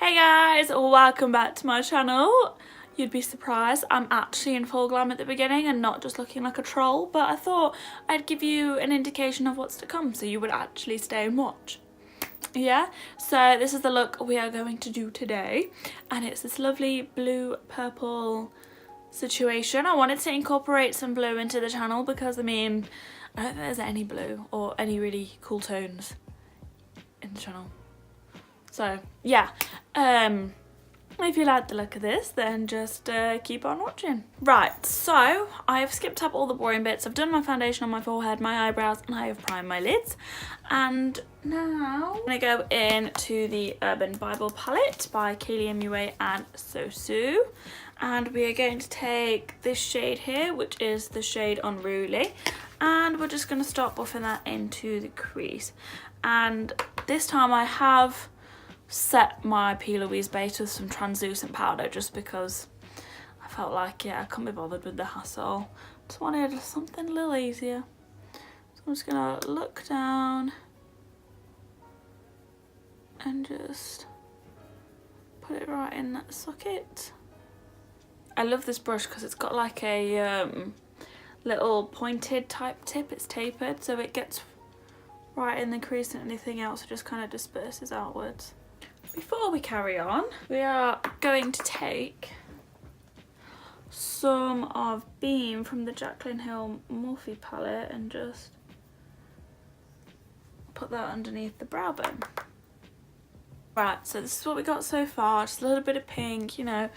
Hey guys, welcome back to my channel. You'd be surprised, I'm actually in full glam at the beginning and not just looking like a troll, but I thought I'd give you an indication of what's to come so you would actually stay and watch. Yeah, so this is the look we are going to do today, and it's this lovely blue purple situation. I wanted to incorporate some blue into the channel because I don't think there's any blue or any really cool tones in the channel. So yeah, if you like the look of this, then just keep on watching. Right, so I have skipped up all the boring bits. I've done my foundation on my forehead, my eyebrows, and I have primed my lids. And now I'm gonna go into the Urban Bible palette by Gimmie and Sosu. And we are going to take this shade here, which is the shade Unruly, and we're just gonna start buffing that into the crease. And this time I have set my P. Louise base with some translucent powder just because I felt like, yeah, I couldn't be bothered with the hassle. Just wanted something a little easier. So I'm just gonna look down and just put it right in that socket. I love this brush because it's got like a little pointed type tip. It's tapered so it gets right in the crease, and anything else just kind of disperses outwards. Before we carry on, we are going to take some of Beam from the Jaclyn Hill Morphe palette and just put that underneath the brow bone. Right, so this is what we got so far, just a little bit of pink, you know,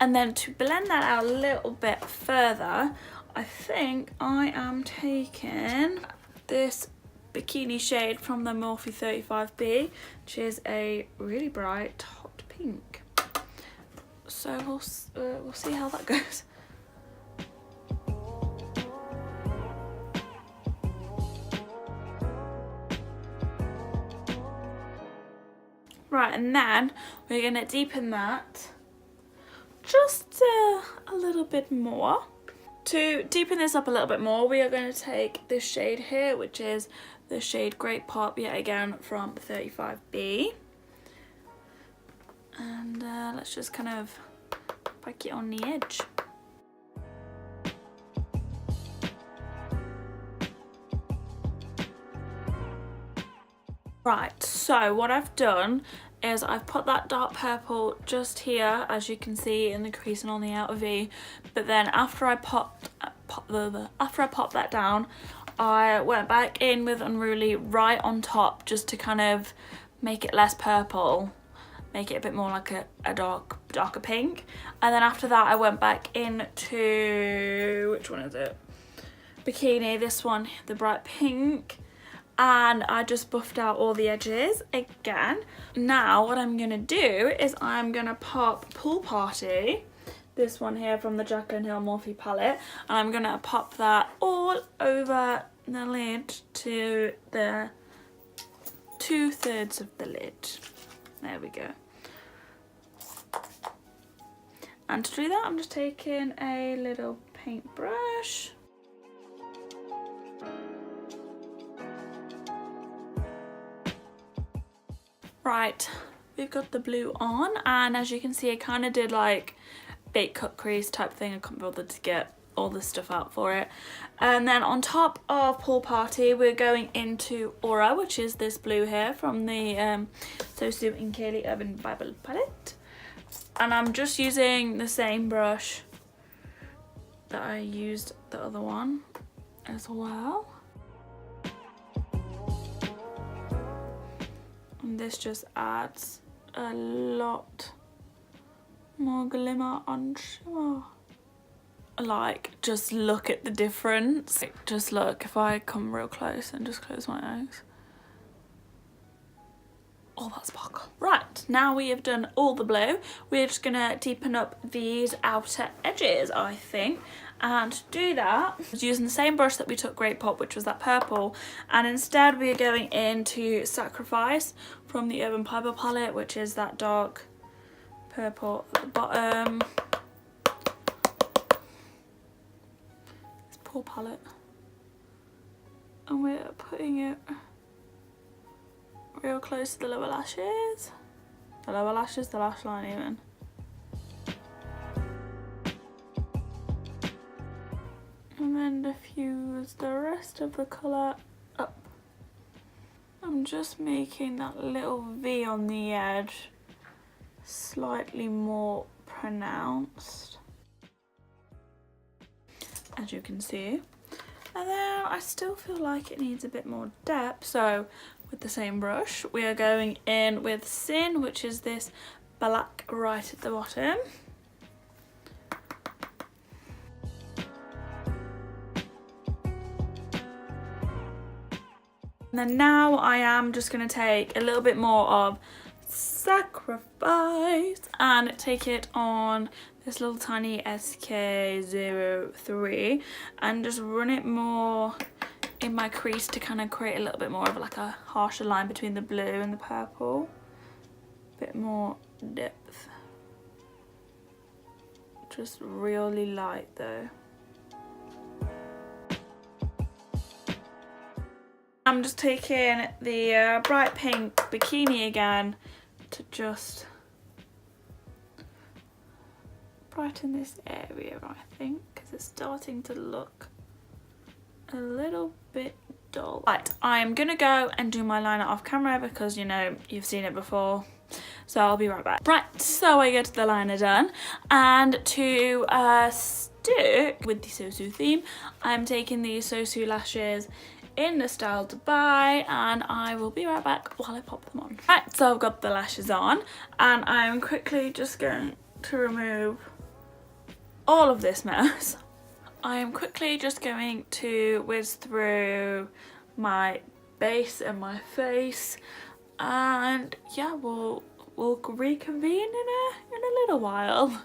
and then to blend that out a little bit further, I think I am taking this bikini shade from the Morphe 35B, which is a really bright hot pink. So we'll see how that goes. Right, and then we're gonna deepen that just a little bit more. To deepen this up a little bit more, we are going to take this shade here, which is the shade Great Pop, yet again from 35B. And let's just kind of pack it on the edge. Right, so what I've done is I've put that dark purple just here, as you can see, in the crease and on the outer V, but then after I popped that down, I went back in with Unruly right on top just to kind of make it less purple, make it a bit more like a darker pink. And then after that I went back into, which one is it? Bikini, this one, the bright pink. And I just buffed out all the edges again. Now what I'm gonna do is I'm gonna pop Pool Party, this one here from the Jaclyn Hill Morphe palette, and I'm gonna pop that all over the lid to the 2/3 of the lid. There we go. And to do that, I'm just taking a little paintbrush. Right, we've got the blue on, and as you can see I kind of did like bake cut crease type thing. I couldn't be bothered to get all this stuff out for it. And then on top of Pool Party we're going into Aura, which is this blue here from the Sosu and Kaylee Urban Bible palette. And I'm just using the same brush that I used the other one as well. And this just adds a lot more glimmer on shimmer. Like, just look at the difference. Just look, if I come real close and just close my eyes. All that sparkle. Right, now we have done all the blue, we're just gonna deepen up these outer edges, I think. And to do that, I was using the same brush that we took Great Pop, which was that purple, and instead we are going into Sacrifice from the Urban Bible palette, which is that dark purple at the bottom. This poor palette. And we're putting it real close to the lower lashes. The lower lashes, the lash line even. And then diffuse the rest of the colour up. I'm just making that little V on the edge slightly more pronounced, as you can see. And then I still feel like it needs a bit more depth, so with the same brush we are going in with Sin, which is this black right at the bottom. And then now I am just going to take a little bit more of Sacrifice and take it on this little tiny SK03 and just run it more in my crease to kind of create a little bit more of like a harsher line between the blue and the purple. A bit more depth. Just really light though. I'm just taking the bright pink bikini again to just brighten this area, I think, because it's starting to look a little bit dull. Right, I'm gonna go and do my liner off camera because, you know, you've seen it before. So I'll be right back. Right, so I get the liner done, and to stick with the Sosu theme, I'm taking these Sosu lashes in the Style Dubai, and I will be right back while I pop them on. Right, so I've got the lashes on, and I'm quickly just going to remove all of this mess. I am quickly just going to whiz through my base and my face, and yeah, we'll reconvene in a little while.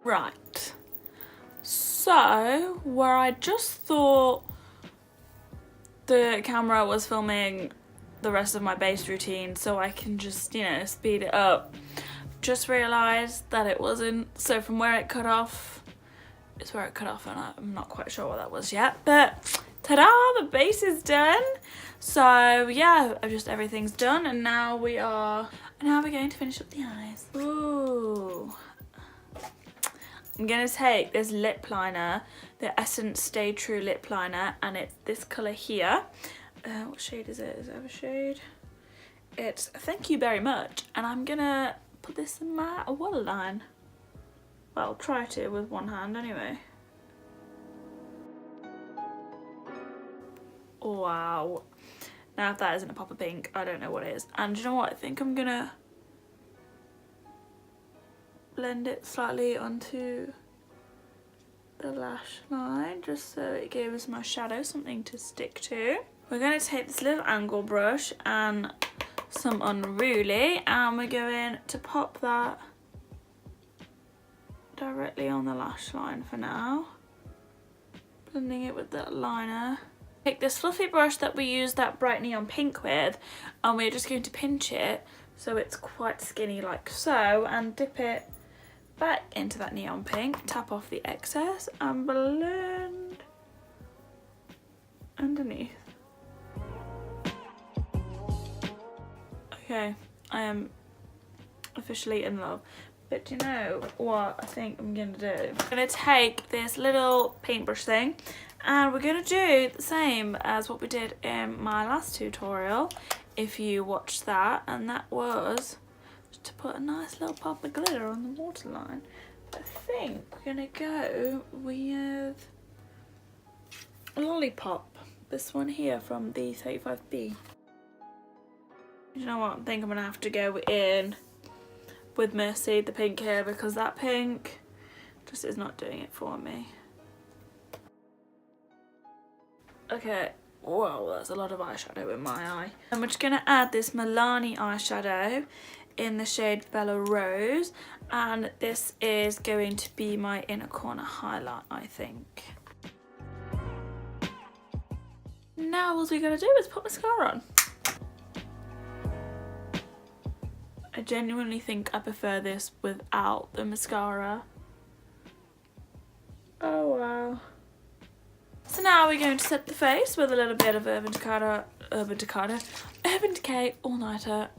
Right, so where I just thought the camera was filming the rest of my base routine so I can just, you know, speed it up, just realised that it wasn't. So from where it cut off is where it cut off, and I'm not quite sure what that was yet, but ta-da, the base is done. So yeah, everything's done, and now we're going to finish up the eyes. Ooh. I'm gonna take this lip liner, the Essence Stay True lip liner, and it's this colour here. What shade is it? Is it a shade? It's Thank You Very Much, and I'm gonna put this in my waterline. Well, I'll try to with one hand anyway. Wow. Now if that isn't a pop of pink, I don't know what it is. And you know what? I think I'm gonna blend it slightly onto the lash line just so it gives my shadow something to stick to. We're going to take this little angle brush and some unruly, and we're going to pop that directly on the lash line for now, blending it with that liner. Take this fluffy brush that we used that bright neon pink with, and we're just going to pinch it so it's quite skinny like so, and dip it back into that neon pink, tap off the excess and blend underneath. Okay, I am officially in love. But you know what I think I'm gonna do? I'm gonna take this little paintbrush thing, and we're gonna do the same as what we did in my last tutorial, if you watched that, and that was to put a nice little pop of glitter on the waterline. I think we're gonna go with Lollipop, this one here from the 35B. You know what, I think I'm gonna have to go in with Mercy, the pink here, because that pink just is not doing it for me. Okay, whoa, that's a lot of eyeshadow in my eye. I'm just gonna add this Milani eyeshadow in the shade Bella Rose, and this is going to be my inner corner highlight, I think. Now all we gotta do is put mascara on. I genuinely think I prefer this without the mascara. Oh wow. So now we're going to set the face with a little bit of Urban Decay All-Nighter.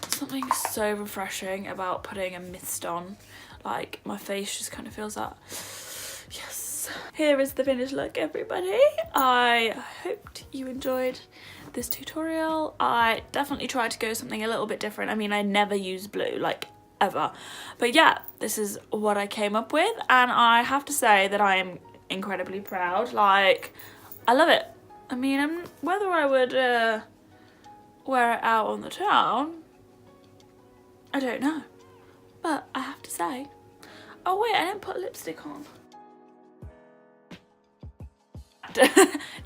Something so refreshing about putting a mist on. Like, my face just kind of feels that. Yes. Here is the finished look, everybody. I hoped you enjoyed this tutorial. I definitely tried to go something a little bit different. I mean, I never use blue, like, ever. But yeah, this is what I came up with, and I have to say that I am incredibly proud. Like, I love it. I mean, whether I would wear it out on the town, I don't know, but I have to say, oh wait, I didn't put lipstick on.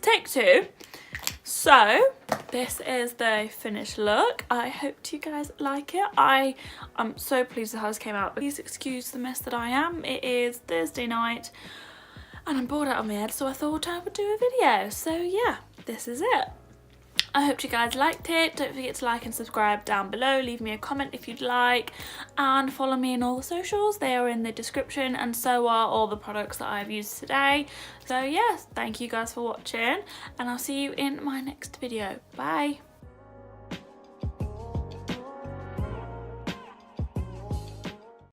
Take two. So this is the finished look. I hope you guys like it. I am so pleased with how this came out. Please excuse the mess that I am. It is Thursday night and I'm bored out of my head, so I thought I would do a video. So yeah, this is it. I hope you guys liked it. Don't forget to like and subscribe down below. Leave me a comment if you'd like, and follow me in all the socials. They are in the description, and so are all the products that I've used today. So yes, thank you guys for watching, and I'll see you in my next video. Bye.